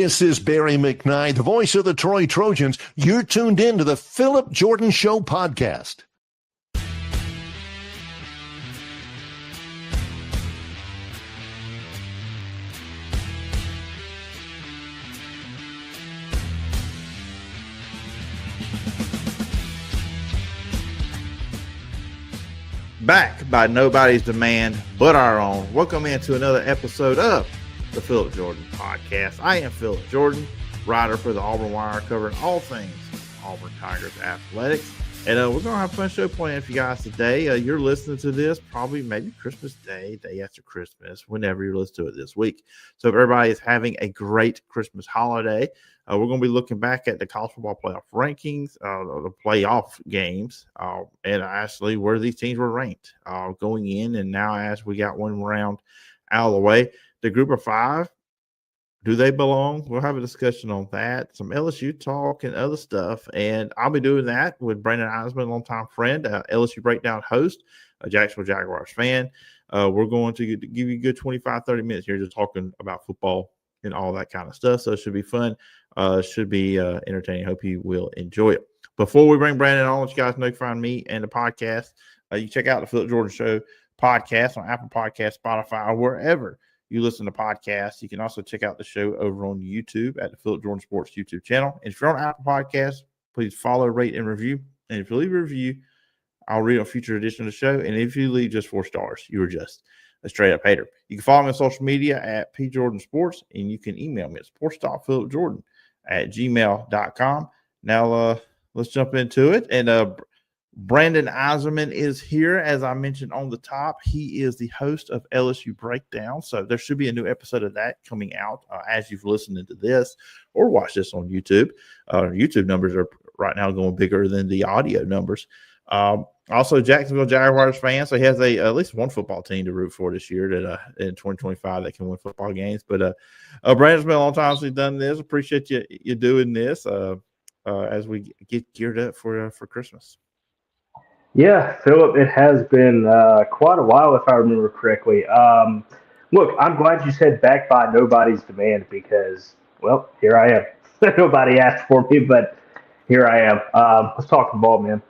This is Barry McKnight, the voice of the Troy Trojans. You're tuned in to the Phillip Jordan Show podcast. Back by nobody's demand but our own. Welcome into another episode of the Phillip Jordan podcast. I am Phillip Jordan, writer for the Auburn Wire, covering all things Auburn Tigers athletics. And we're going to have a fun show planned for you guys today. You're listening to this probably maybe Christmas Day, day after Christmas, whenever you listen to it this week. So if everybody is having a great Christmas holiday, we're going to be looking back at the college football playoff rankings, the playoff games, and actually where these teams were ranked going in. And now as we got one round out of the way, the group of five, do they belong? We'll have a discussion on that, some LSU talk and other stuff. And I'll be doing that with Brandon Eisenman, a longtime friend, LSU Breakdown host, a Jacksonville Jaguars fan. We're going to give you a good 25, 30 minutes here just talking about football and all that kind of stuff. So it should be fun. Should be entertaining. Hope you will enjoy it. Before we bring Brandon on, let you guys know you can find me and the podcast. You check out the Phillip Jordan Show podcast on Apple Podcasts, Spotify, or wherever you listen to podcasts. You can also check out the show over on YouTube at the Phillip Jordan Sports YouTube channel. And if you're on Apple Podcasts, please follow, rate, and review. And if you leave a review, I'll read a future edition of the show. And if you leave just 4 stars, you are just a straight-up hater. You can follow me on social media at pjordansports, and you can email me at sports.phillipjordan@gmail.com. Now, let's jump into it. And Brandon Eisenman is here, as I mentioned on the top. He is the host of LSU Breakdown, so there should be a new episode of that coming out as you've listened to this or watched this on YouTube. YouTube numbers are right now going bigger than the audio numbers. Also, Jacksonville Jaguars fan, so he has at least one football team to root for this year that in 2025 that can win football games. But Brandon's been a long time since he's done this. Appreciate you doing this as we get geared up for Christmas. Yeah, Phillip, it has been quite a while, if I remember correctly. Look, I'm glad you said back by nobody's demand because, well, here I am. Nobody asked for me, but here I am. Let's talk the ball, man.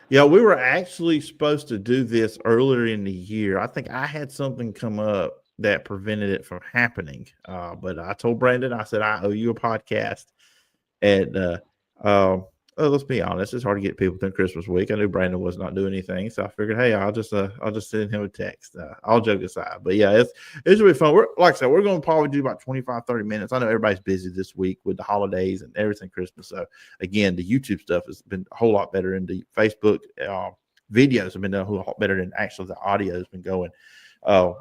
Yeah, we were actually supposed to do this earlier in the year. I think I had something come up that prevented it from happening. But I told Brandon, I said, I owe you a podcast. And let's be honest, it's hard to get people through Christmas week. I knew Brandon was not doing anything, so I figured, hey, I'll just send him a text. All joke aside, but yeah, it's really fun. Like I said, we're going to probably do about 25, 30 minutes. I know everybody's busy this week with the holidays and everything Christmas. So again, the YouTube stuff has been a whole lot better, and the Facebook videos have been done a whole lot better than actually the audio has been going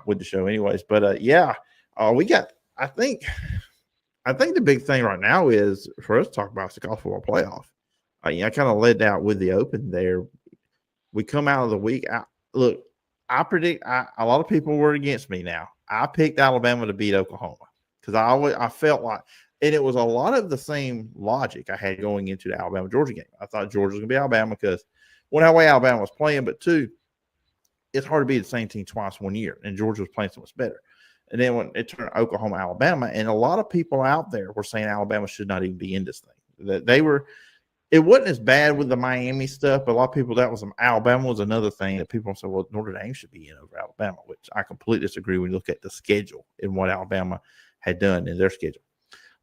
with the show, anyways. But we got. I think the big thing right now is for us to talk about the college football playoff. I kind of led out with the open there. We come out of the week. I predict a lot of people were against me now. I picked Alabama to beat Oklahoma because I felt like, and it was a lot of the same logic I had going into the Alabama-Georgia game. I thought Georgia was going to be Alabama because, one, how way Alabama was playing, but two, it's hard to beat the same team twice one year, and Georgia was playing so much better. And then when it turned Oklahoma-Alabama, and a lot of people out there were saying Alabama should not even be in this thing. That they were – it wasn't as bad with the Miami stuff, but a lot of people, Alabama was another thing that people said, well, Notre Dame should be in over Alabama, which I completely disagree when you look at the schedule and what Alabama had done in their schedule.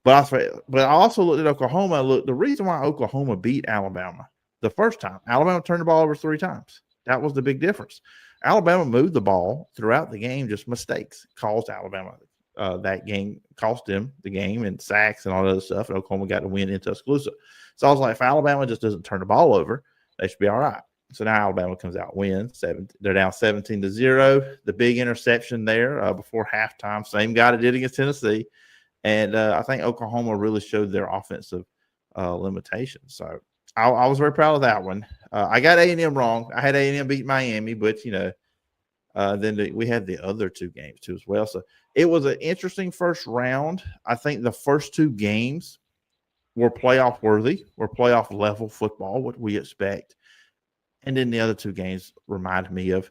But I also looked at Oklahoma. Look, the reason why Oklahoma beat Alabama the first time, Alabama turned the ball over 3 times. That was the big difference. Alabama moved the ball throughout the game, just mistakes caused Alabama that game, cost them the game and sacks and all that other stuff. And Oklahoma got to win in Tuscaloosa. So I was like, if Alabama just doesn't turn the ball over, they should be all right. So now Alabama comes out, wins. They're down 17-0. The big interception there before halftime, same guy that did against Tennessee. And I think Oklahoma really showed their offensive limitations. So I was very proud of that one. I got A&M wrong. I had A&M beat Miami, but, then we had the other 2 games too as well. So it was an interesting first round. I think the first 2 games were playoff worthy, were playoff level football, what we expect. And then the other 2 games reminded me of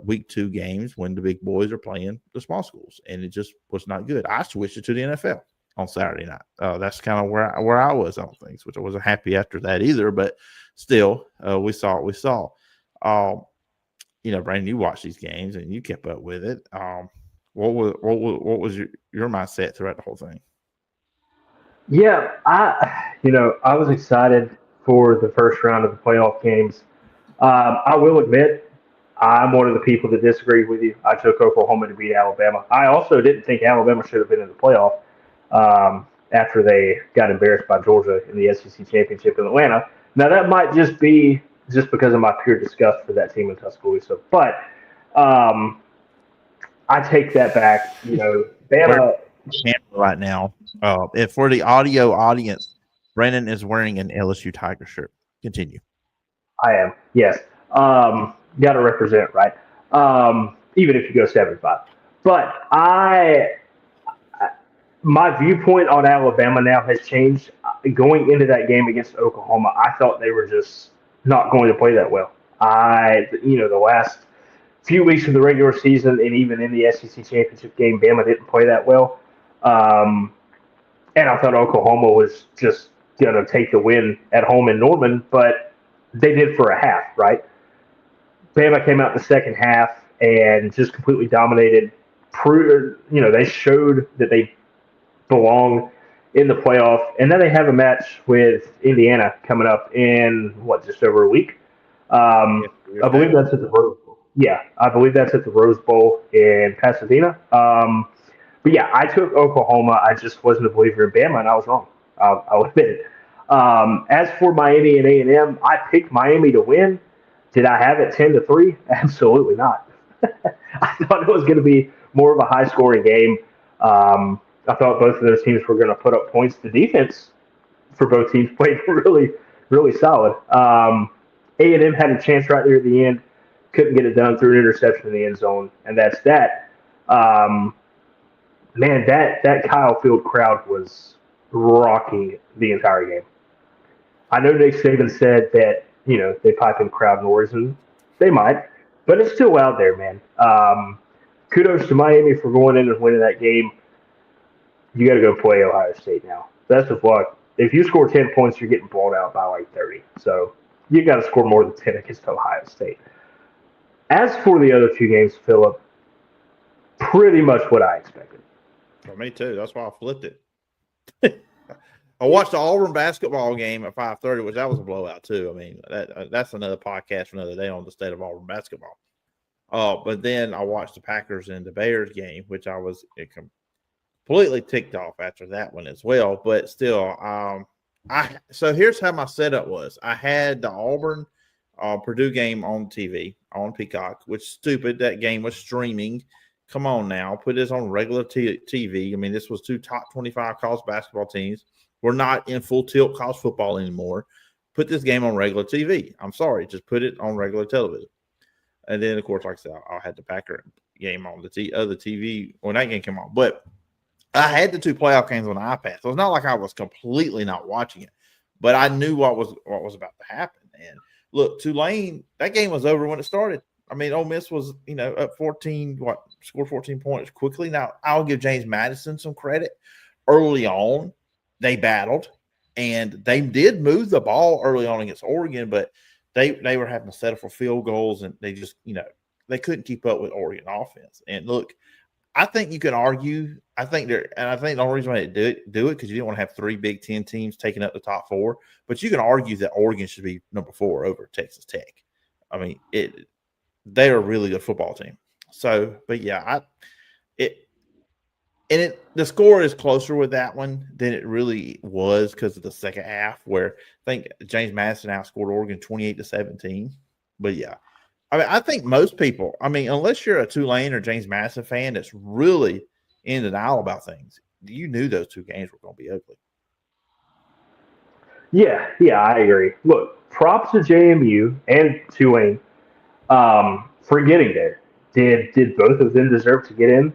week 2 games when the big boys are playing the small schools, and it just was not good. I switched it to the NFL on Saturday night. That's kind of where I was on things, which I wasn't happy after that either. But still, we saw what we saw. Brandon, you watched these games and you kept up with it. What was your mindset throughout the whole thing? Yeah, I was excited for the first round of the playoff games. I will admit, I'm one of the people that disagree with you. I took Oklahoma to beat Alabama. I also didn't think Alabama should have been in the playoff after they got embarrassed by Georgia in the SEC championship in Atlanta. Now, that might just be just because of my pure disgust for that team in Tuscaloosa. But I take that back. Bama right now. And for the audio audience, Brandon is wearing an LSU Tiger shirt. Continue. I am, yes. Got to represent, right? Even if you go 7-5. But my viewpoint on Alabama now has changed. Going into that game against Oklahoma, I thought they were just not going to play that well. The last few weeks of the regular season and even in the SEC championship game, Bama didn't play that well. And I thought Oklahoma was just going to take the win at home in Norman, but they did for a half, right? Bama came out in the second half and just completely dominated. They showed that they belong in the playoff. And then they have a match with Indiana coming up in, just over a week? I believe that's at the Rose Bowl. Yeah, I believe that's at the Rose Bowl in Pasadena. But yeah, I took Oklahoma. I just wasn't a believer in Bama, and I was wrong. I'll admit it. As for Miami and A&M, I picked Miami to win. Did I have it 10-3? Absolutely not. I thought it was going to be more of a high-scoring game. I thought both of those teams were going to put up points. The defense for both teams played really, really solid. A&M had a chance right there at the end. Couldn't get it done, threw an interception in the end zone, and that's that. Man, that Kyle Field crowd was rocking the entire game. I know Nick Saban said that, they pipe in crowd noise, and they might, but it's still out there, man. Kudos to Miami for going in and winning that game. You got to go play Ohio State now. Best of luck. If you score 10 points, you're getting blown out by like 30. So you got to score more than 10 against Ohio State. As for the other two games, Phillip, pretty much what I expected. For me too. That's why I flipped it. I watched the Auburn basketball game at 5:30, which that was a blowout too. I mean, that's another podcast for another day on the state of Auburn basketball. But then I watched the Packers and the Bears game, which I was completely ticked off after that one as well. But still, so here's how my setup was. I had the Auburn Purdue game on TV on Peacock, which stupid. That game was streaming. Come on now, put this on regular TV. I mean, this was two top 25 college basketball teams. We're not in full tilt college football anymore. Put this game on regular TV. I'm sorry, just put it on regular television. And then, of course, like I said, I had the Packer game on the other TV when that game came on. But I had the two playoff games on the iPad, so it's not like I was completely not watching it. But I knew what was about to happen. And look, Tulane, that game was over when it started. I mean, Ole Miss was, up 14, scored 14 points quickly. Now, I'll give James Madison some credit. Early on, they battled, and they did move the ball early on against Oregon, but they were having to settle for field goals, and they just, they couldn't keep up with Oregon offense. And look, I think you can argue. I think the only reason why they do it because you didn't want to have three Big Ten teams taking up the top four. But you can argue that Oregon should be number 4 over Texas Tech. I mean, they are a really good football team. So, but yeah, the score is closer with that one than it really was because of the second half, where I think James Madison outscored Oregon 28-17. But yeah, I mean, I think most people, unless you're a Tulane or James Madison fan that's really in denial about things, you knew those two games were going to be ugly. Yeah, I agree. Look, props to JMU and Tulane for getting there. Did both of them deserve to get in?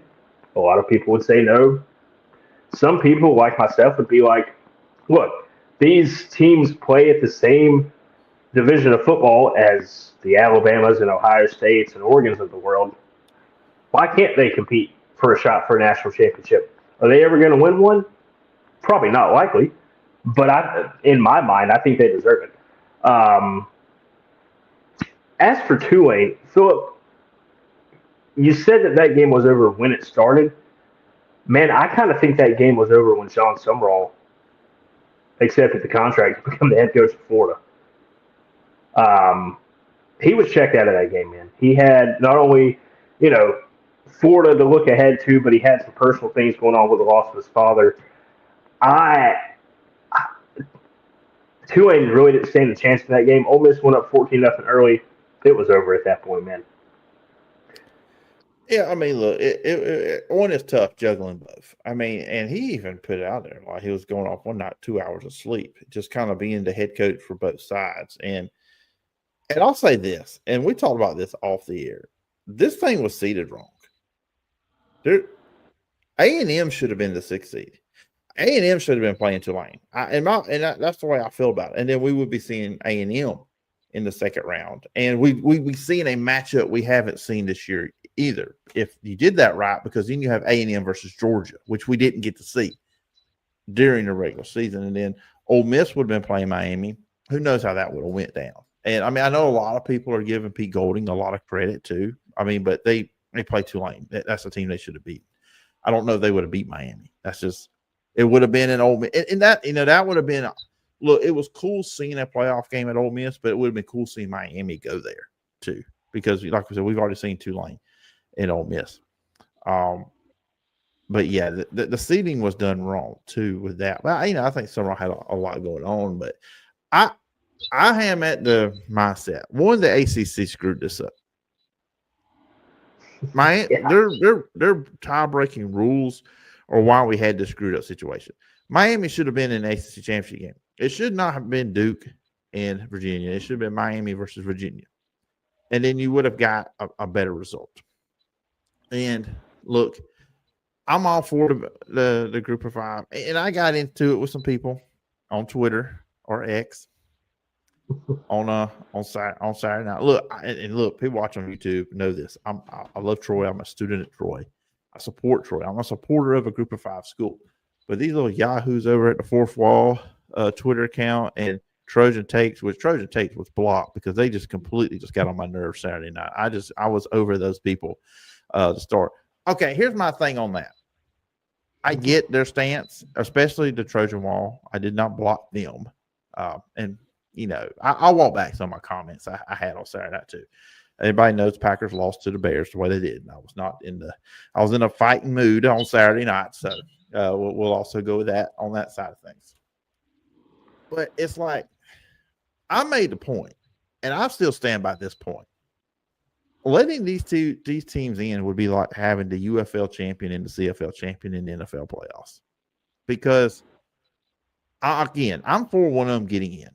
A lot of people would say no. Some people, like myself, would be like, look, these teams play at the same division of football as the Alabamas and Ohio States and Oregons of the world. Why can't they compete for a shot for a national championship? Are they ever going to win one? Probably not likely, but in my mind, I think they deserve it. As for Tulane, Phillip, you said that game was over when it started. Man, I kind of think that game was over when Sean Summerall accepted the contract to become the head coach of Florida. He was checked out of that game, man. He had not only, Florida to look ahead to, but he had some personal things going on with the loss of his father. Tulane really didn't stand a chance in that game. Ole Miss went up 14-0 early. It was over at that point, man. Yeah, I mean, look, one is tough juggling both. I mean, and he even put it out there like he was going off one night, 2 hours of sleep, just kind of being the head coach for both sides. And I'll say this, and we talked about this off the air. This thing was seeded wrong. A&M should have been the 6th seed. A&M should have been playing Tulane. That's the way I feel about it. And then we would be seeing A&M in the second round. And we'd be seeing a matchup we haven't seen this year either. If you did that right, because then you have A&M versus Georgia, which we didn't get to see during the regular season. And then Ole Miss would have been playing Miami. Who knows how that would have went down. And, I mean, I know a lot of people are giving Pete Golding a lot of credit too. I mean, but they play Tulane. That's a team they should have beat. I don't know if they would have beat Miami. That's just – it would have been an Ole Miss. And that, that would have been – look, it was cool seeing a playoff game at Ole Miss, but it would have been cool seeing Miami go there too, because, like we said, we've already seen Tulane and Ole Miss. But, yeah, the seeding was done wrong too with that. Well, I think Summerall had a lot going on, but I am at the mindset. One, the ACC screwed this up. Their tie-breaking rules or why we had this screwed up situation. Miami should have been in the ACC championship game. It should not have been Duke and Virginia. It should have been Miami versus Virginia. And then you would have got a better result. And look, I'm all for the group of 5. And I got into it with some people on Twitter or X on Saturday night. Look, people watching on YouTube know this. I love Troy. I'm a student at Troy. I support Troy. I'm a supporter of a group of 5 school. But these little yahoos over at the Fourth Wall Twitter account and Trojan Takes was blocked because they just completely just got on my nerves Saturday night. I was over those people to start. Okay, here's my thing on that. I get their stance, especially the Trojan Wall. I did not block them. And, I'll walk back some of my comments I had on Saturday night too. Everybody knows Packers lost to the Bears the way they did. And I was in a fighting mood on Saturday night. So we'll also go with that on that side of things. But it's like, I made the point, and I still stand by this point. Letting these teams in would be like having the UFL champion and the CFL champion in the NFL playoffs. Because, I'm for one of them getting in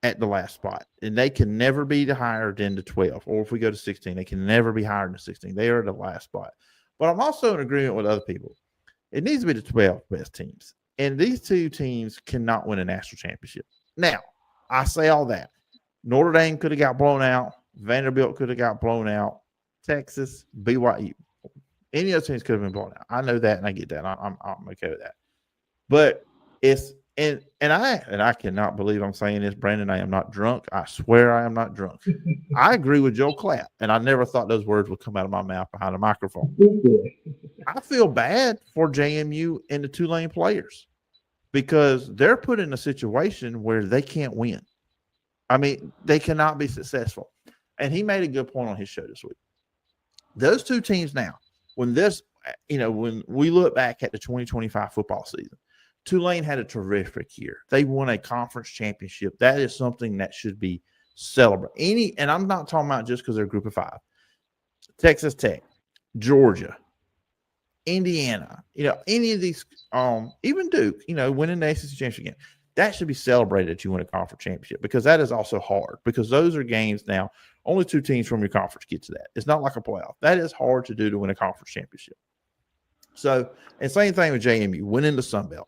at the last spot. And they can never be higher than the 12. Or if we go to 16, they can never be higher than 16. They are the last spot. But I'm also in agreement with other people. It needs to be the 12 best teams. And these 2 teams cannot win a national championship. Now, I say all that. Notre Dame could have got blown out. Vanderbilt could have got blown out. Texas, BYU. Any other teams could have been blown out. I know that, and I get that. I'm okay with that. But it's and I cannot believe I'm saying this, Brandon. I am not drunk. I swear I am not drunk. I agree with Joe Clapp, and I never thought those words would come out of my mouth behind a microphone. I feel bad for JMU and the Tulane players because they're put in a situation where they can't win. I mean, they cannot be successful. And he made a good point on his show this week. Those 2 teams now, when we look back at the 2025 football season, Tulane had a terrific year. They won a conference championship. That is something that should be celebrated. And I'm not talking about just because they're a group of 5. Texas Tech, Georgia, Indiana, any of these, even Duke, winning the ACC championship game. That should be celebrated that you win a conference championship because that is also hard because those are games now. Only 2 teams from your conference get to that. It's not like a playoff. That is hard to do to win a conference championship. So, and same thing with JMU, winning the Sun Belt.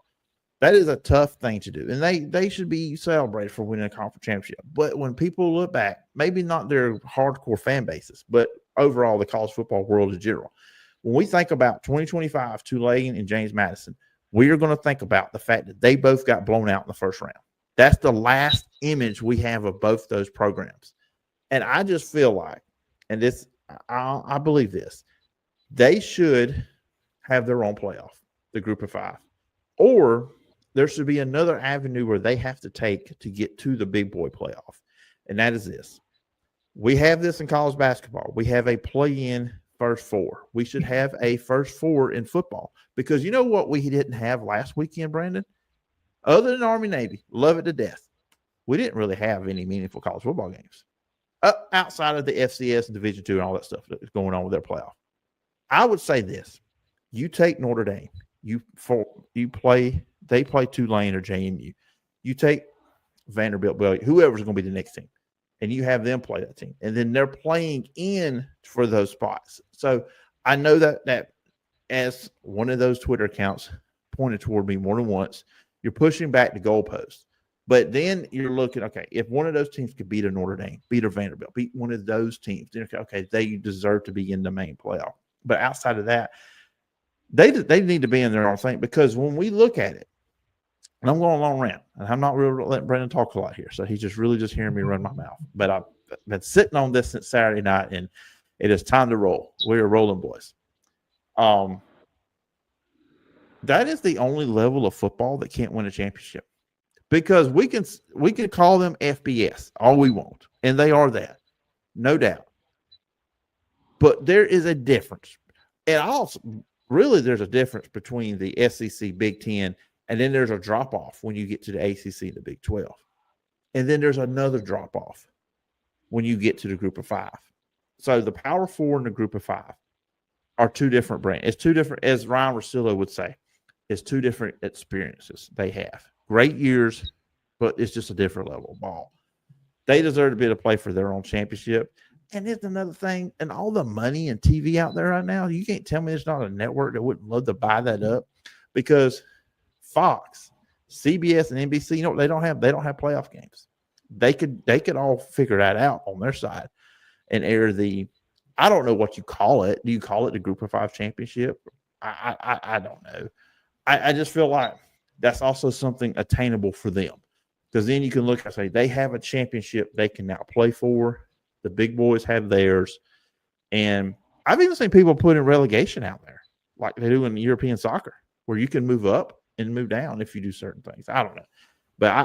That is a tough thing to do. And they should be celebrated for winning a conference championship. But when people look back, maybe not their hardcore fan bases, but overall the college football world in general, when we think about 2025, Tulane and James Madison, we are going to think about the fact that they both got blown out in the first round. That's the last image we have of both those programs. And I just feel like, and this, I believe this, they should have their own playoff, the group of 5. Or there should be another avenue where they have to take to get to the big boy playoff. And that is this. We have this in college basketball. We have a play-in first 4. We should have a first 4 in football. Because you know what we didn't have last weekend, Brandon? Other than Army-Navy, love it to death. We didn't really have any meaningful college football games. Outside of the FCS and Division II and all that stuff that is going on with their playoff. I would say this. You take Notre Dame. They play Tulane or JMU. You take Vanderbilt, whoever's going to be the next team, and you have them play that team. And then they're playing in for those spots. So I know that as one of those Twitter accounts pointed toward me more than once, you're pushing back the goalposts. But then you're looking, okay, if one of those teams could beat a Notre Dame, beat a Vanderbilt, beat one of those teams, then okay, they deserve to be in the main playoff. But outside of that, they need to be in their own thing, because when we look at it, and I'm going a long rant, and I'm not really letting Brandon talk a lot here, so he's just hearing me run my mouth. But I've been sitting on this since Saturday night, and it is time to roll. We are rolling, boys. That is the only level of football that can't win a championship. Because we can call them FBS all we want, and they are that, no doubt. But there is a difference. And also, really, there's a difference between the SEC, Big Ten, and then there's a drop-off when you get to the ACC and the Big 12. And then there's another drop-off when you get to the group of 5. So the Power 4 and the group of 5 are two different brands. It's two different, as Ryan Russillo would say, it's two different experiences they have. Great years, but it's just a different level of ball. They deserve to be able to play for their own championship. And it's another thing, and all the money and TV out there right now, you can't tell me there's not a network that wouldn't love to buy that up, because Fox, CBS, and NBC, they don't have playoff games. They could all figure that out on their side and air the, I don't know what you call it. Do you call it the Group of 5 championship? I don't know. I just feel like that's also something attainable for them, because then you can look and say they have a championship they can now play for. The big boys have theirs. And I've even seen people put in relegation out there like they do in European soccer, where you can move up and move down if you do certain things. I don't know. But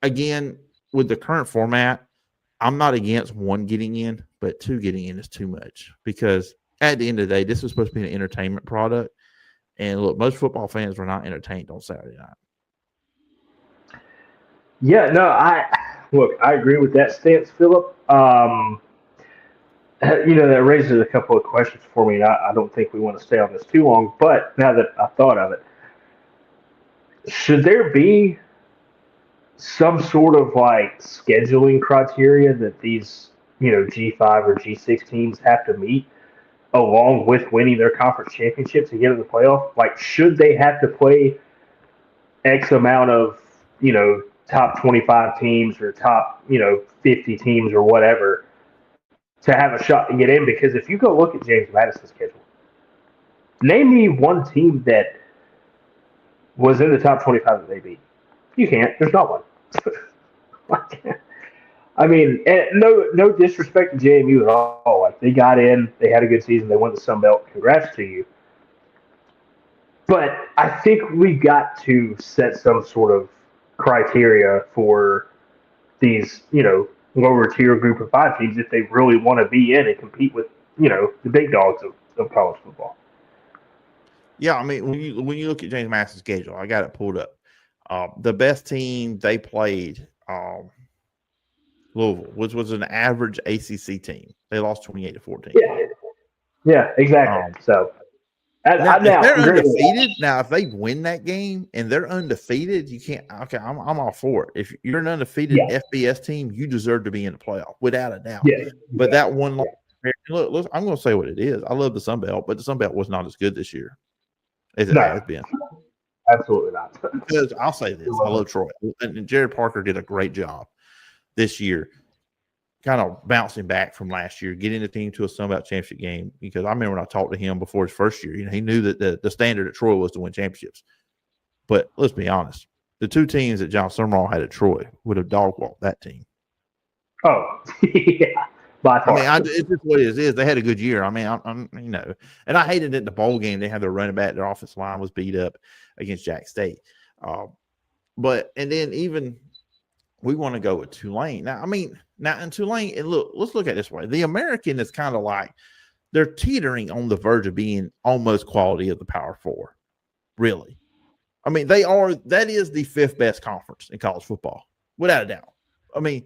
again, with the current format, I'm not against 1 getting in, but 2 getting in is too much, because at the end of the day, this is supposed to be an entertainment product. And look, most football fans were not entertained on Saturday night. Yeah, no, I agree with that stance, Phillip. That raises a couple of questions for me, and I don't think we want to stay on this too long. But now that I thought of it, should there be some sort of like scheduling criteria that these, G5 or G6 teams have to meet along with winning their conference championships to get in the playoff? Like, should they have to play X amount of, top 25 teams or top, 50 teams or whatever to have a shot to get in? Because if you go look at James Madison's schedule, name me one team that was in the top 25 that they beat. You can't. There's not one. I mean, no disrespect to JMU at all. Like, they got in, they had a good season, they won the Sun Belt. Congrats to you. But I think we got to set some sort of criteria for these, lower tier group of 5 teams if they really want to be in and compete with, the big dogs of college football. Yeah, I mean, when you look at James Madison's schedule, I got it pulled up. The best team they played, Louisville, which was an average ACC team. They lost 28-14. Yeah, exactly. So now, if they're undefeated, if they win that game and they're undefeated, you can't. Okay, I'm all for it. If you're an undefeated FBS team, you deserve to be in the playoff without a doubt. Yeah. But that one, look, I'm going to say what it is. I love the Sun Belt, but the Sun Belt was not as good this year as it has been. Absolutely not. Because I'll say this: I love Troy, and Jared Parker did a great job this year. kind of bouncing back from last year, getting the team to a Sun Belt championship game. Because I remember when I talked to him before his first year, he knew that the standard at Troy was to win championships. But let's be honest, the two teams that John Summerall had at Troy would have dog-walked that team. Oh, yeah. By far. I mean, it's just what it is. They had a good year. I mean, I'm and I hated it in the bowl game. They had their running back, their offensive line was beat up against Jack State. And then even we want to go with Tulane. Now in Tulane, and let's look at it this way. The American is kind of like they're teetering on the verge of being almost quality of the Power Four. Really. I mean, that is the fifth best conference in college football, without a doubt. I mean,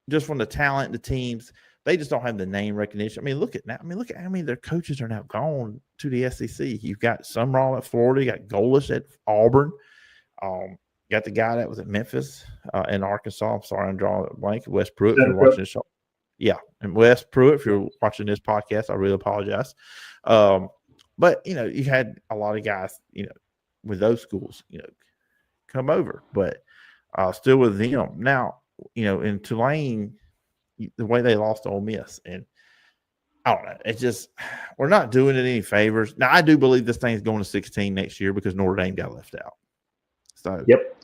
just from the talent, the teams, they just don't have the name recognition. I mean, look at how many of their coaches are now gone to the SEC. You've got Summerall at Florida, you got Golis at Auburn, got the guy that was at Memphis and Arkansas. I'm sorry, I'm drawing a blank. Wes Pruitt, if you're watching this show. Yeah, and Wes Pruitt, if you're watching this podcast, I really apologize. But you had a lot of guys, with those schools, come over, but still with them now. In Tulane, the way they lost to Ole Miss, and I don't know, it's just we're not doing it any favors. Now, I do believe this thing's going to 16 next year because Notre Dame got left out. So, yep,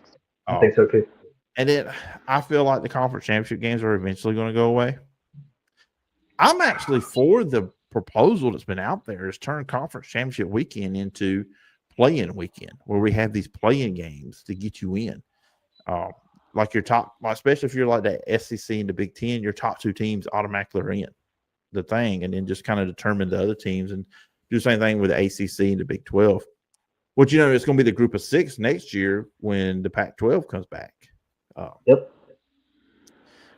I think so too. And then I feel like the conference championship games are eventually going to go away. I'm actually for the proposal that's been out there is turn conference championship weekend into play-in weekend, where we have these play-in games to get you in. Like your top, especially if you're like the SEC and the Big Ten, your top two teams automatically are in the thing, and then just kind of determine the other teams and do the same thing with the ACC and the Big 12. Which it's going to be the group of 6 next year when the Pac-12 comes back. Yep.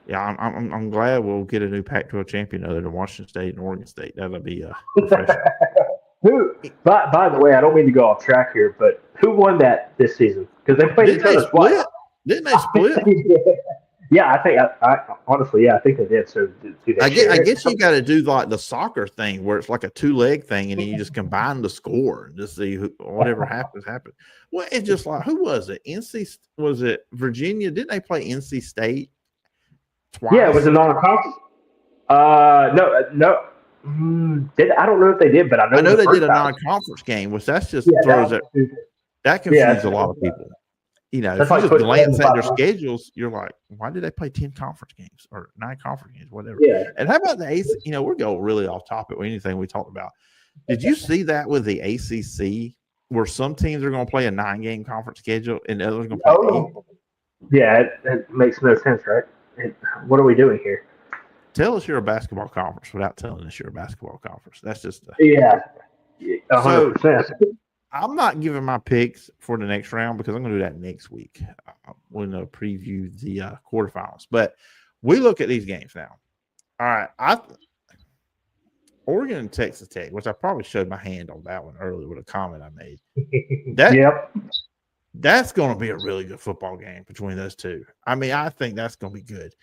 Yeah, I'm glad we'll get a new Pac-12 champion other than Washington State and Oregon State. That'll be refreshing. By the way, I don't mean to go off track here, but who won that this season? Because they played each other twice. Didn't they split? Yeah, I think I honestly, I think they did. So I guess you got to do like the soccer thing where it's like a 2-leg thing, and then you just combine the score and just see whatever happens. Well, it's just like who was it? Was it Virginia? Didn't they play NC State twice? Yeah, it was a non-conference. No. I don't know if they did, but I know they did a non-conference game, which that's just throws that confuses a lot of people. If you just glance at their schedules, you're like, why did they play 10 conference games or 9 conference games, whatever? Yeah. And how about the ACC? We're going really off topic with anything we talked about. Did you see that with the ACC where some teams are going to play a 9-game conference schedule and others are going to play 8? Yeah, it makes no sense, right? What are we doing here? Tell us you're a basketball conference without telling us you're a basketball conference. That's just 100%. I'm not giving my picks for the next round because I'm going to do that next week. We're going to preview the quarterfinals. But we look at these games now. All right. Oregon and Texas Tech, which I probably showed my hand on that one earlier with a comment I made. That's going to be a really good football game between those two. I mean, I think that's going to be good.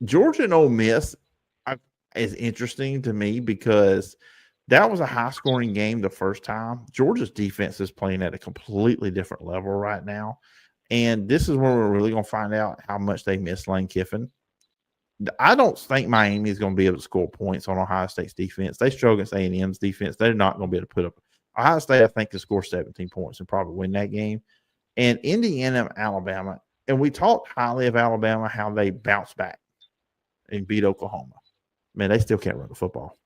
Georgia and Ole Miss is interesting to me because that was a high-scoring game the first time. Georgia's defense is playing at a completely different level right now, and this is where we're really going to find out how much they miss Lane Kiffin. I don't think Miami is going to be able to score points on Ohio State's defense. They struggle against A&M's defense. They're not going to be able to put up – Ohio State, I think, can score 17 points and probably win that game. And Indiana, Alabama, and we talked highly of Alabama, how they bounced back and beat Oklahoma. Man, they still can't run the football.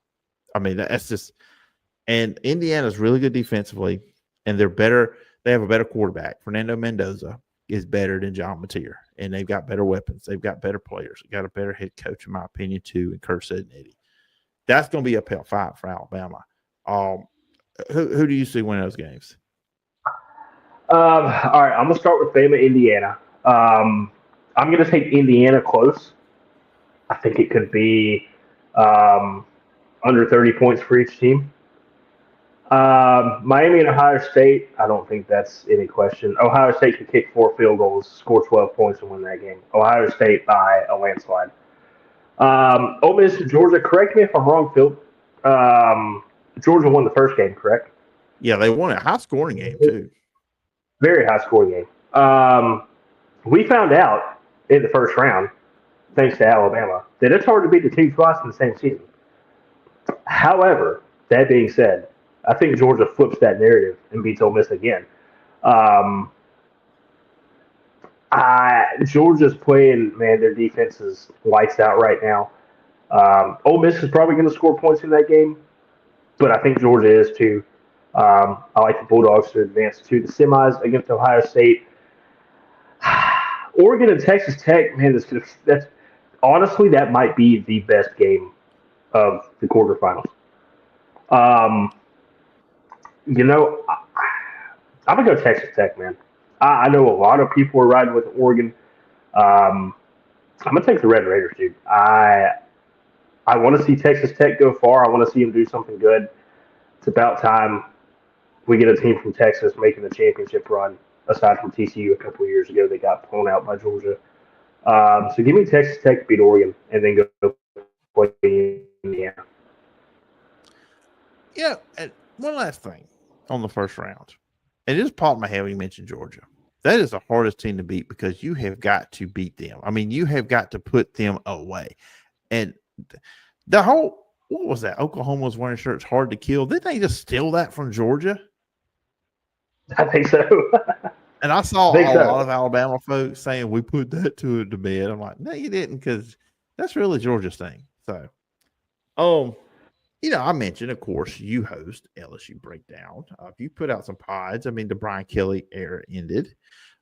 I mean, that's just – and Indiana's really good defensively, and they're better – they have a better quarterback. Fernando Mendoza is better than John Mateer, and they've got better weapons. They've got better players. They've got a better head coach, in my opinion, too, and Kurt Sednetti. That's going to be a uphill fight for Alabama. Who do you see winning those games? All right, I'm going to start with Bama, Indiana. I'm going to take Indiana close. I think it could be under 30 points for each team. Miami and Ohio State, I don't think that's any question. Ohio State could kick 4 field goals, score 12 points, and win that game. Ohio State by a landslide. Ole Miss to Georgia. Correct me if I'm wrong, Phil. Georgia won the first game, correct? Yeah, they won a high-scoring game, too. Very high-scoring game. We found out in the first round thanks to Alabama, that it's hard to beat the team twice in the same season. However, that being said, I think Georgia flips that narrative and beats Ole Miss again. Um, Georgia's playing, man, their defense is lights out right now. Ole Miss is probably going to score points in that game, but I think Georgia is too. I like the Bulldogs to advance to the semis against Ohio State. Oregon and Texas Tech, man, that's honestly that might be the best game of the quarterfinals. Um, I'm gonna go Texas Tech, man. I know a lot of people are riding with Oregon. I'm gonna take the Red Raiders, dude. I want to see Texas Tech go far. I want to see them do something good. It's about time we get a team from Texas making the championship run. Aside from TCU a couple of years ago, they got blown out by Georgia. So give me Texas Tech to beat Oregon, and then go play Indiana. Yeah, and one last thing on the first round. It just popped my head when you mentioned Georgia. That is the hardest team to beat because you have got to beat them. I mean, you have got to put them away. And the whole, what was that? Oklahoma was wearing shirts hard to kill. Didn't they just steal that from Georgia? I think so. And I saw a lot of Alabama folks saying we put that to bed. I'm like, no, you didn't, because that's really Georgia's thing. So, I mentioned, of course, you host LSU Breakdown. You put out some pods. I mean, the Brian Kelly era ended.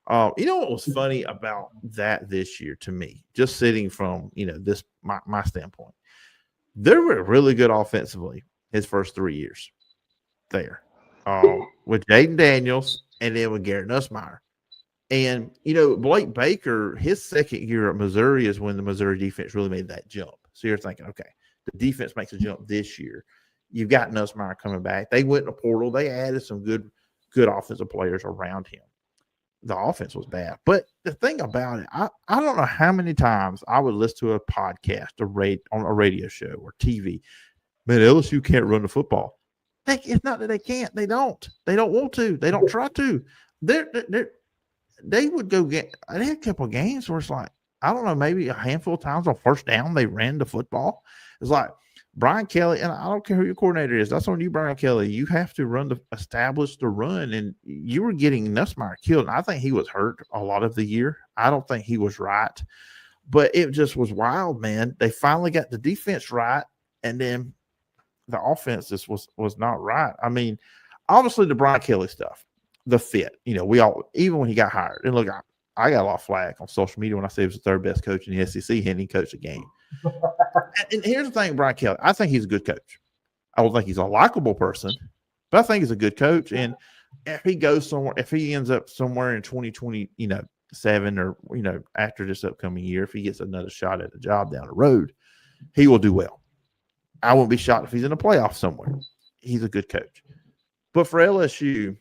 What was funny about that this year to me, just sitting from, this my standpoint, they were really good offensively his first 3 years there with Jaden Daniels and then with Garrett Nussmeier. And, Blake Baker, his second year at Missouri is when the Missouri defense really made that jump. So you're thinking, okay, the defense makes a jump this year. You've got Nussmeier coming back. They went in a portal. They added some good offensive players around him. The offense was bad. But the thing about it, I don't know how many times I would listen to a podcast on a radio show or TV. Man, LSU can't run the football. Heck, it's not that they can't. They don't. They don't want to. They don't try to. They would go get – they had a couple of games where it's like, I don't know, maybe a handful of times on first down they ran the football. It's like Brian Kelly, and I don't care who your coordinator is. That's on you, Brian Kelly. You have to establish the run, and you were getting Nussmeier killed. And I think he was hurt a lot of the year. I don't think he was right. But it just was wild, man. They finally got the defense right, and then the offense just was not right. I mean, obviously the Brian Kelly stuff, the fit. We all, even when he got hired, and look, I got a lot of flack on social media when I say he was the third best coach in the SEC, and he coached a game. And here's the thing, Brian Kelly, I think he's a good coach. I don't think he's a likable person, but I think he's a good coach. And if he goes somewhere, if he ends up somewhere in 2027 or, after this upcoming year, if he gets another shot at a job down the road, he will do well. I won't be shocked if he's in a playoff somewhere. He's a good coach. But for LSU,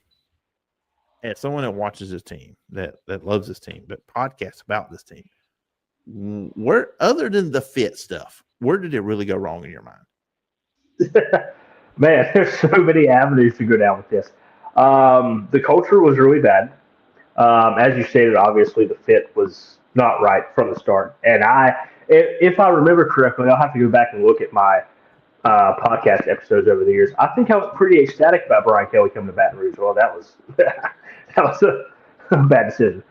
as someone that watches this team, that loves this team, but podcasts about this team, where, other than the fit stuff, where did it really go wrong in your mind? Man, there's so many avenues to go down with this. The culture was really bad. As you stated, obviously the fit was not right from the start. And if I remember correctly, I'll have to go back and look at my podcast episodes over the years. I think I was pretty ecstatic about Brian Kelly coming to Baton Rouge. Well, that was a bad decision.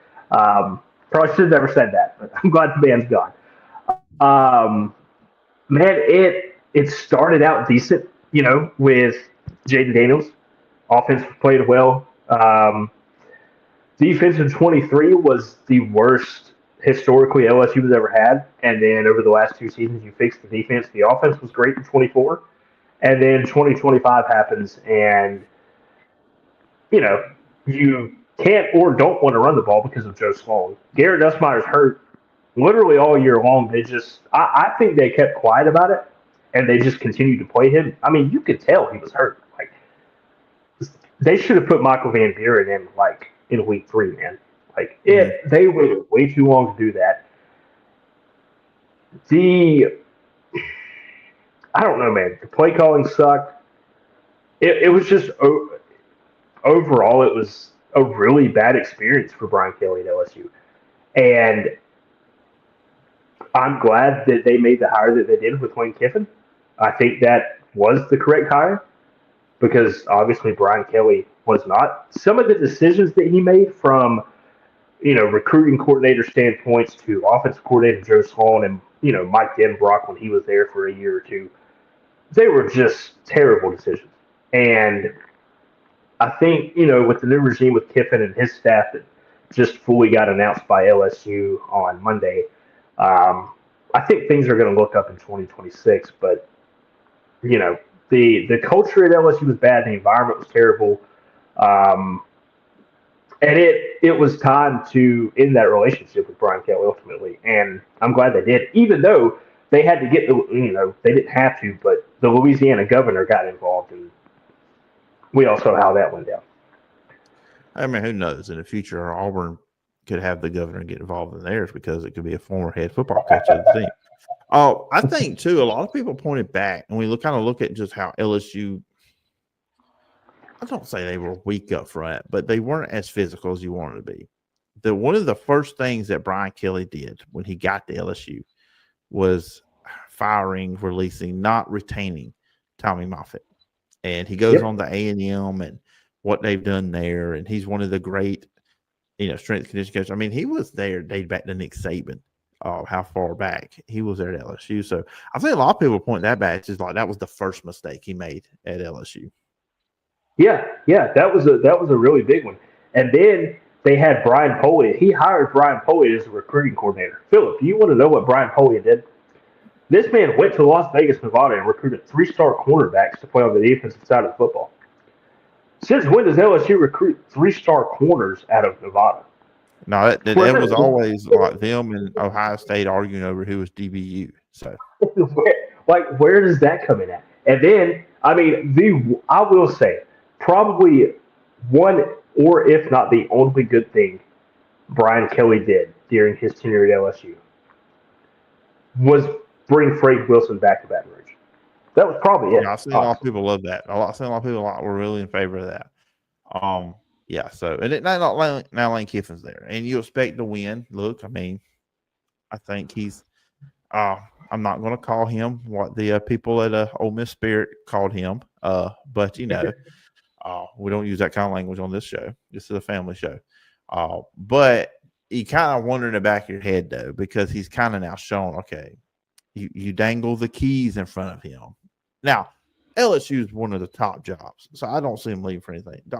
Probably should have never said that, but I'm glad the man's gone. Man, it started out decent, with Jaden Daniels. Offense played well. Defense in 23 was the worst historically LSU has ever had. And then over the last 2 seasons, you fixed the defense. The offense was great in 24. And then 2025 happens, and, you can't or don't want to run the ball because of Joe Sloan. Garrett Nussmeier's hurt literally all year long. I think they kept quiet about it, and they just continued to play him. I mean, you could tell he was hurt. Like, they should have put Michael Van Buren in week 3, man. They waited way too long to do that. I don't know, man. The play calling sucked. It was just overall, it was a really bad experience for Brian Kelly at LSU. And I'm glad that they made the hire that they did with Lane Kiffin. I think that was the correct hire because obviously Brian Kelly was not. Some of the decisions that he made from, recruiting coordinator standpoints to offensive coordinator Joe Sloan and, Mike Denbrock when he was there for a year or two, they were just terrible decisions. And I think, with the new regime with Kiffin and his staff that just fully got announced by LSU on Monday, I think things are going to look up in 2026. But, the culture at LSU was bad. The environment was terrible. And it was time to end that relationship with Brian Kelly ultimately. And I'm glad they did, even though they had to get they didn't have to, but the Louisiana governor got involved, and we all saw how that went down. I mean, who knows? In the future, Auburn could have the governor get involved in theirs because it could be a former head football coach of the team. Oh, I think too. A lot of people pointed back, and we kind of look at just how LSU. I don't say they were weak up front, but they weren't as physical as you wanted to be. One of the first things that Brian Kelly did when he got to LSU was firing, releasing, not retaining Tommy Moffitt. And he goes on to A&M and what they've done there. And he's one of the great, strength and conditioning coaches. I mean, he was there dating back to Nick Saban. How far back he was there at LSU. So I think a lot of people point that back. It's just like that was the first mistake he made at LSU. Yeah, that was a really big one. And then they had Brian Polian. He hired Brian Polian as a recruiting coordinator. Phillip, you want to know what Brian Polian did? This man went to Las Vegas, Nevada, and recruited 3-star cornerbacks to play on the defensive side of the football. Since when does LSU recruit 3-star corners out of Nevada? No, it was always like them and Ohio State arguing over who was DBU. So, where does that come in at? And then, I mean, I will say, probably one, or if not the only good thing Brian Kelly did during his tenure at LSU was bring Frank Wilson back to Baton Rouge. That was probably it. I've seen a lot of people love that. I've seen a lot of people were really in favor of that. So and now Lane Kiffin's there, and you expect to win. Look, I mean, I think he's. I'm not going to call him what the people at Ole Miss Spirit called him, but we don't use that kind of language on this show. This is a family show. But you kind of wonder in the back of your head, though, because he's kind of now shown, okay, you dangle the keys in front of him. Now, LSU is one of the top jobs, so I don't see him leaving for anything. The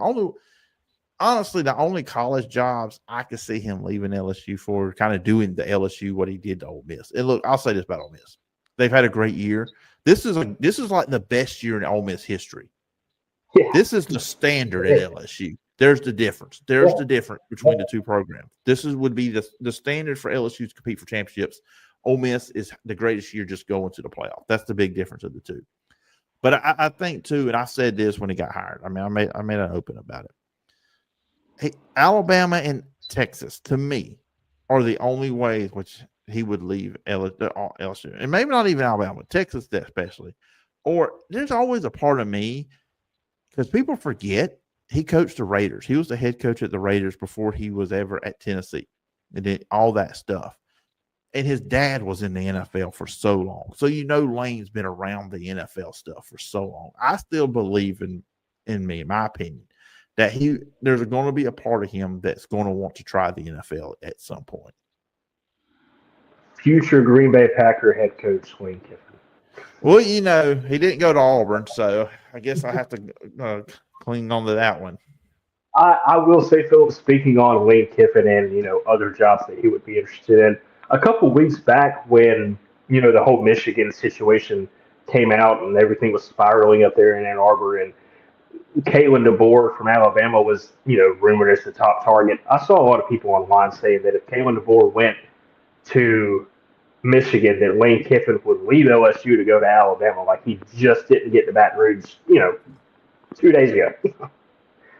only college jobs I could see him leaving LSU for, kind of doing the LSU what he did to Ole Miss. And look, I'll say this about Ole Miss: they've had a great year. This is like the best year in Ole Miss history. Yeah. This is the standard at LSU. There's the difference. There's the difference between the two programs. This would be the standard for LSU to compete for championships. Ole Miss is the greatest year just going to the playoff. That's the big difference of the two. But I think too, and I said this when he got hired. I mean, I made an open about it. Hey, Alabama and Texas, to me, are the only ways which he would leave LSU. And maybe not even Alabama, Texas especially. Or there's always a part of me, because people forget, he coached the Raiders. He was the head coach at the Raiders before he was ever at Tennessee. And then all that stuff. And his dad was in the NFL for so long. So Lane's been around the NFL stuff for so long. I still believe in me, in my opinion, that there's going to be a part of him that's going to want to try the NFL at some point. Future Green Bay Packer head coach Lane Kiffin. Well, he didn't go to Auburn, so I guess I have to cling on to that one. I will say, Phillip, speaking on Lane Kiffin and other jobs that he would be interested in, a couple weeks back when the whole Michigan situation came out and everything was spiraling up there in Ann Arbor, and Kalen DeBoer from Alabama was, rumored as the top target. I saw a lot of people online saying that if Kalen DeBoer went to Michigan, that Lane Kiffin would leave LSU to go to Alabama, like he just didn't get to Baton Rouge, 2 days ago.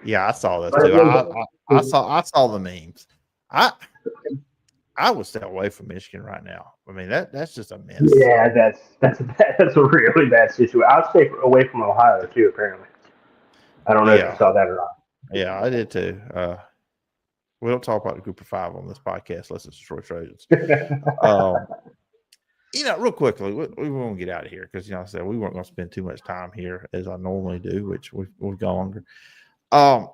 Yeah, I saw that too. I saw the memes. I would stay away from Michigan right now. I mean, that's just a mess. Yeah, that's a really bad situation. I'll stay away from Ohio too. Apparently, I don't know if you saw that or not. Yeah, I did too. We don't talk about the Group of Five on this podcast unless it's Detroit Trojans. Real quickly, we won't get out of here because, I said we weren't going to spend too much time here as I normally do, which we've gone longer.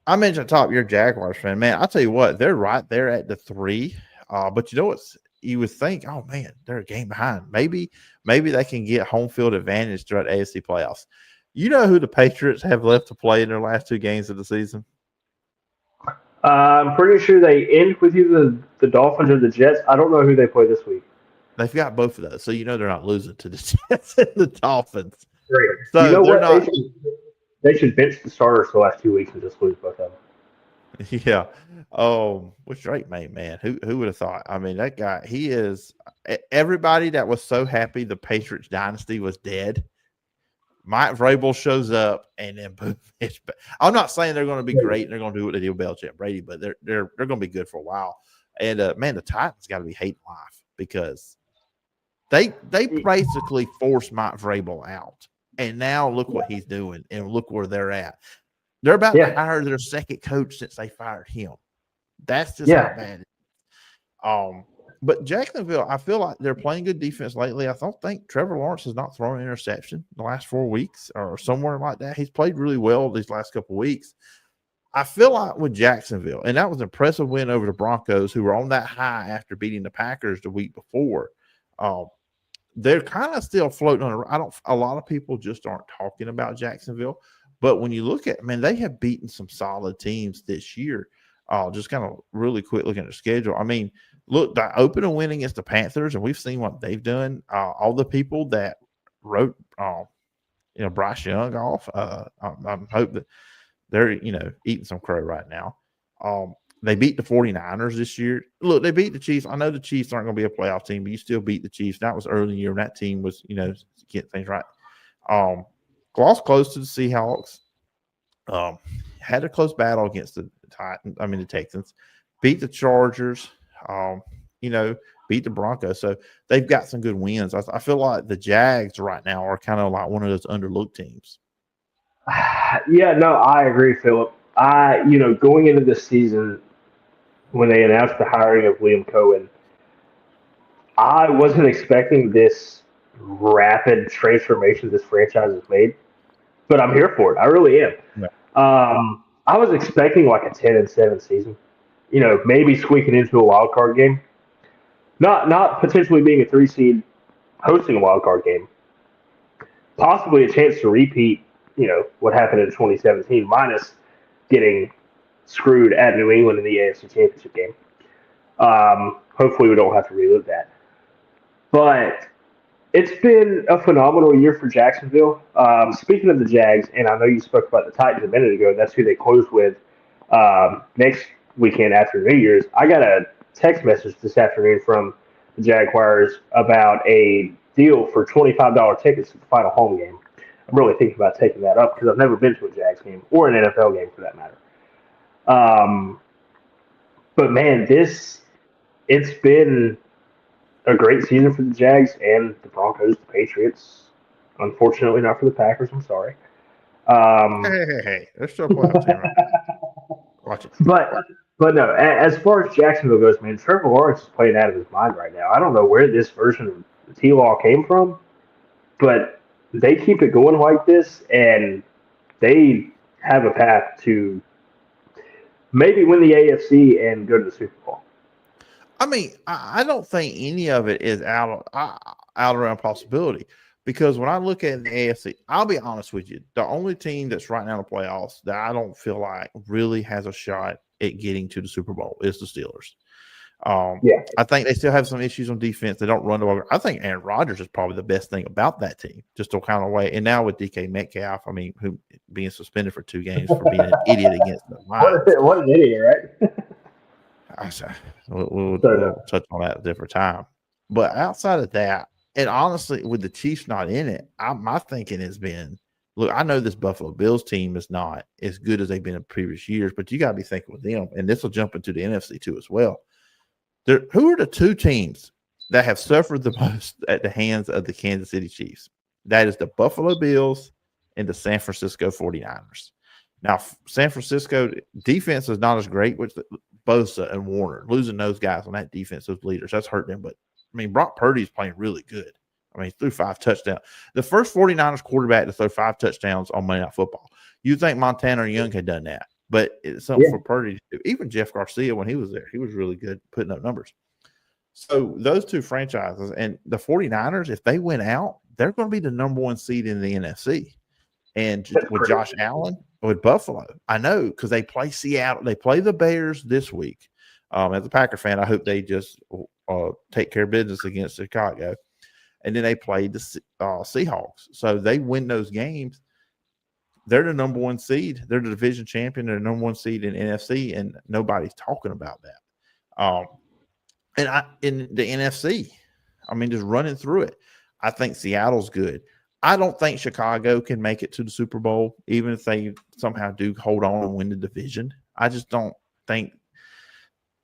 I mentioned top your Jaguars fan, man. I'll tell you what, they're right there at the 3. But you would think, oh man, they're a game behind. Maybe they can get home field advantage throughout AFC playoffs. You know who the Patriots have left to play in their last 2 games of the season? I'm pretty sure they end with either the Dolphins or the Jets. I don't know who they play this week. They've got both of those, so they're not losing to the Jets and the Dolphins. Great. So you know they're what? not. They should bench the starters the last 2 weeks and just lose both of them. Yeah. Which Drake made, man. Who would have thought? I mean, that guy, he is everybody that was so happy the Patriots dynasty was dead. Mike Vrabel shows up and then boom. I'm not saying they're going to be great and they're going to do what they did with Belichick Brady, but they're going to be good for a while. And man, the Titans got to be hating life because they basically forced Mike Vrabel out. And now look what he's doing and look where they're at. They're about to hire their second coach since they fired him. That's just how bad it is. But Jacksonville, I feel like they're playing good defense lately. I don't think Trevor Lawrence has not thrown an interception the last 4 weeks or somewhere like that. He's played really well these last couple of weeks. I feel like with Jacksonville, and that was an impressive win over the Broncos, who were on that high after beating the Packers the week before. They're kind of still floating on. A lot of people just aren't talking about Jacksonville. But when you look at, man, they have beaten some solid teams this year. Just kind of really quick looking at their schedule. I mean, look, the opener win against the Panthers, and we've seen what they've done. All the people that wrote, Bryce Young off, I hope that they're, eating some crow right now. They beat the 49ers this year. Look, they beat the Chiefs. I know the Chiefs aren't going to be a playoff team, but you still beat the Chiefs. That was early in the year, and that team was, getting things right. Lost close to the Seahawks. Had a close battle against the Texans. Beat the Chargers. Beat the Broncos. So they've got some good wins. I feel like the Jags right now are kind of like one of those underlooked teams. Yeah, no, I agree, Phillip. Going into this season, when they announced the hiring of Liam Cohen, I wasn't expecting this rapid transformation this franchise has made, but I'm here for it. I really am. Yeah. I was expecting like a 10-7 season, maybe squeaking into a wild card game, not potentially being a 3 seed, hosting a wild card game, possibly a chance to repeat, what happened in 2017, minus getting screwed at New England in the AFC Championship game. Hopefully we don't have to relive that. But it's been a phenomenal year for Jacksonville. Speaking of the Jags, and I know you spoke about the Titans a minute ago, that's who they closed with next weekend after New Year's. I got a text message this afternoon from the Jaguars about a deal for $25 tickets to the final home game. I'm really thinking about taking that up because I've never been to a Jags game or an NFL game for that matter. But man, it's been a great season for the Jags and the Broncos, the Patriots. Unfortunately, not for the Packers. I'm sorry. Hey, they're still playoff team. Right? Watch it. But no, as far as Jacksonville goes, man, Trevor Lawrence is playing out of his mind right now. I don't know where this version of the T-Law came from, but they keep it going like this, and they have a path to maybe win the AFC and go to the Super Bowl. I mean, I don't think any of it is out around possibility, because when I look at the AFC, I'll be honest with you, the only team that's right now in the playoffs that I don't feel like really has a shot at getting to the Super Bowl is the Steelers. I think they still have some issues on defense. They don't run the ball. I think Aaron Rodgers is probably the best thing about that team, just to kind of way. And now with DK Metcalf, I mean, who being suspended for 2 games for being an idiot against the Lions. What an idiot, right? We'll touch on that at a different time. But outside of that, and honestly, with the Chiefs not in it, my thinking has been, look, I know this Buffalo Bills team is not as good as they've been in previous years, but you got to be thinking with them, and this will jump into the NFC too as well. Who are the 2 teams that have suffered the most at the hands of the Kansas City Chiefs? That is the Buffalo Bills and the San Francisco 49ers. Now, San Francisco defense is not as great with Bosa and Warner. Losing those guys on that defense, those leaders, that's hurt them. But I mean, Brock Purdy's playing really good. I mean, he threw 5 touchdowns. The first 49ers quarterback to throw 5 touchdowns on Monday Night Football. You think Montana or Young had done that, but it's something for Purdy to do. Even Jeff Garcia, when he was there, he was really good putting up numbers. So those two franchises and the 49ers, if they win out, they're going to be the number 1 seed in the NFC. And with Josh Allen, with Buffalo, I know because they play Seattle. They play the Bears this week. As a Packer fan, I hope they just take care of business against Chicago. And then they played the Seahawks. So they win those games. They're the number 1 seed. They're the division champion. They're the number 1 seed in NFC, and nobody's talking about that. And in the NFC, I mean, just running through it, I think Seattle's good. I don't think Chicago can make it to the Super Bowl, even if they somehow do hold on and win the division. I just don't think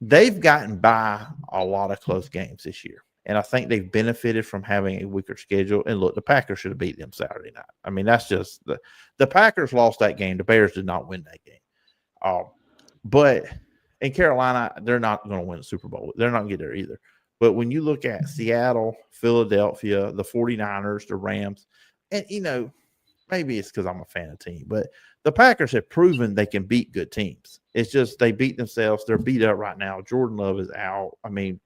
they've gotten by a lot of close games this year. And I think they've benefited from having a weaker schedule. And look, the Packers should have beat them Saturday night. I mean, that's just the Packers lost that game. The Bears did not win that game. But in Carolina, they're not going to win the Super Bowl. They're not going to get there either. But when you look at Seattle, Philadelphia, the 49ers, the Rams, and, maybe it's because I'm a fan of the team, but the Packers have proven they can beat good teams. It's just they beat themselves. They're beat up right now. Jordan Love is out. I mean,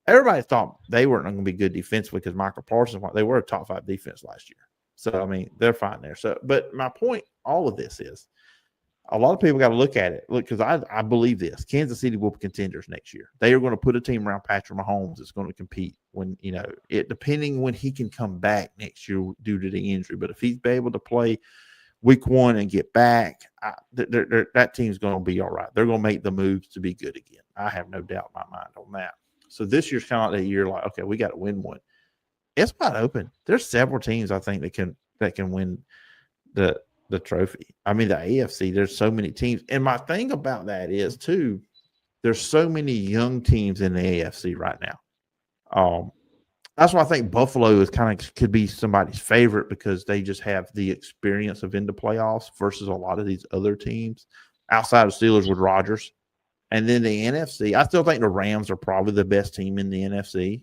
everybody thought they weren't going to be good defensively because Michael Parsons, they were a top 5 defense last year. So, I mean, they're fine there. So, but my point, all of this is a lot of people got to look at it. Look, because I believe this. Kansas City will be contenders next year. They are going to put a team around Patrick Mahomes that's going to compete when, depending when he can come back next year due to the injury. But if he's able to play week 1 and get back, that team's going to be all right. They're going to make the moves to be good again. I have no doubt in my mind on that. So this year's kind of like that year, like, okay, we got to win one. It's wide open. There's several teams I think that can win the trophy. I mean, the AFC, there's so many teams. And my thing about that is, too, there's so many young teams in the AFC right now. That's why I think Buffalo is could be somebody's favorite because they just have the experience of in the playoffs versus a lot of these other teams outside of Steelers with Rodgers. And then the NFC, I still think the Rams are probably the best team in the NFC,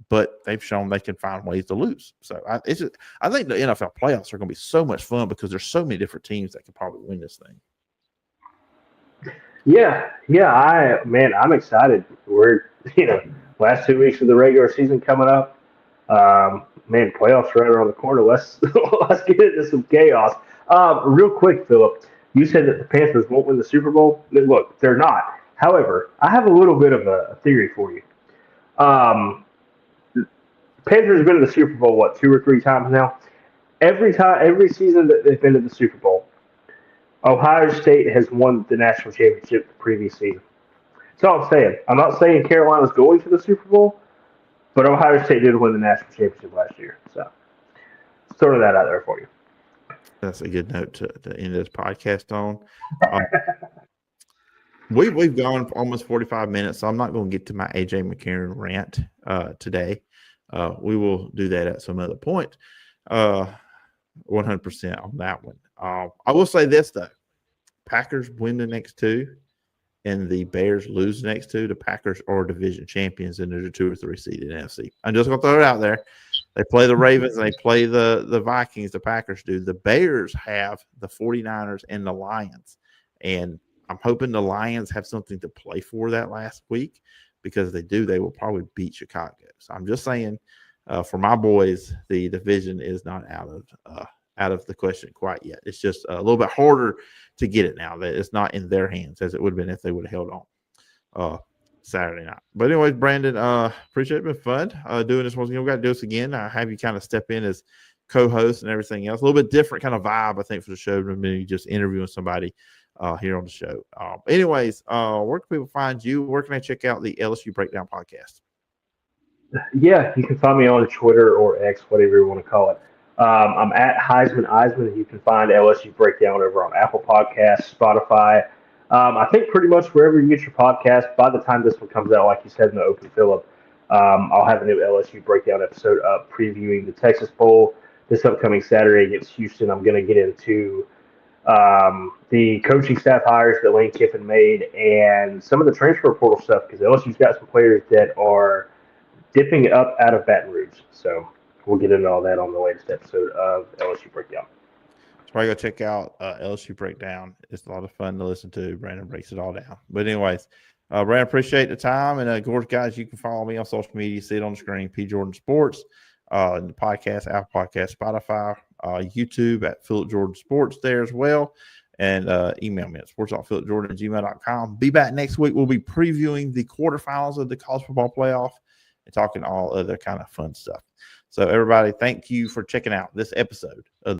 but they've shown they can find ways to lose. So I think the NFL playoffs are going to be so much fun because there's so many different teams that can probably win this thing. Yeah, I'm excited. We're last 2 weeks of the regular season coming up. Playoffs right around the corner. Let's get into some chaos. Real quick, Phillip, you said that the Panthers won't win the Super Bowl. Look, they're not. However, I have a little bit of a theory for you. Panthers have been to the Super Bowl, 2 or 3 times now? Every season that they've been to the Super Bowl, Ohio State has won the national championship the previous season. That's all I'm saying. I'm not saying Carolina's going to the Super Bowl, but Ohio State did win the national championship last year. So, sort of that out there for you. That's a good note to end this podcast on. We've gone almost 45 minutes, so I'm not going to get to my A.J. McCarron rant today. We will do that at some other point. 100% on that one. I will say this, though. Packers win the next 2, and the Bears lose the next 2. The Packers are division champions, and they're the 2 or 3 seed in the NFC. I'm just going to throw it out there. They play the Ravens, and they play the Vikings, the Packers do. The Bears have the 49ers and the Lions, and I'm hoping the Lions have something to play for that last week because if they do, they will probably beat Chicago. So I'm just saying, for my boys, the division is not out of the question quite yet. It's just a little bit harder to get it now. That it's not in their hands as it would have been if they would have held on Saturday night. But anyways, Brandon, appreciate it. It's been fun doing this once again. We got to do this again. I have you kind of step in as co-host and everything else. A little bit different kind of vibe, I think, for the show than me just interviewing somebody here on the show. Anyways, where can people find you? Where can I check out the LSU Breakdown podcast? Yeah, you can find me on Twitter or X, whatever you want to call it. I'm at Heisman Eisman. You can find LSU Breakdown over on Apple Podcasts, Spotify. I think pretty much wherever you get your podcast. By the time this one comes out, like you said in the open, Phillip, I'll have a new LSU Breakdown episode up previewing the Texas Bowl this upcoming Saturday against Houston. I'm going to get into the coaching staff hires that Lane Kiffin made and some of the transfer portal stuff because LSU's got some players that are dipping up out of Baton Rouge. So we'll get into all that on the latest episode of LSU Breakdown. So probably go check out LSU Breakdown. It's a lot of fun to listen to. Brandon breaks it all down. But anyways, Brandon, appreciate the time. And of course, guys, you can follow me on social media. See it on the screen, P. Jordan Sports. The podcast, Apple Podcast, Spotify, YouTube at Phillip Jordan Sports there as well. And email me at sports.phillipjordan@gmail.com. Be back next week. We'll be previewing the quarterfinals of the college football playoff and talking all other kind of fun stuff. So everybody, thank you for checking out this episode of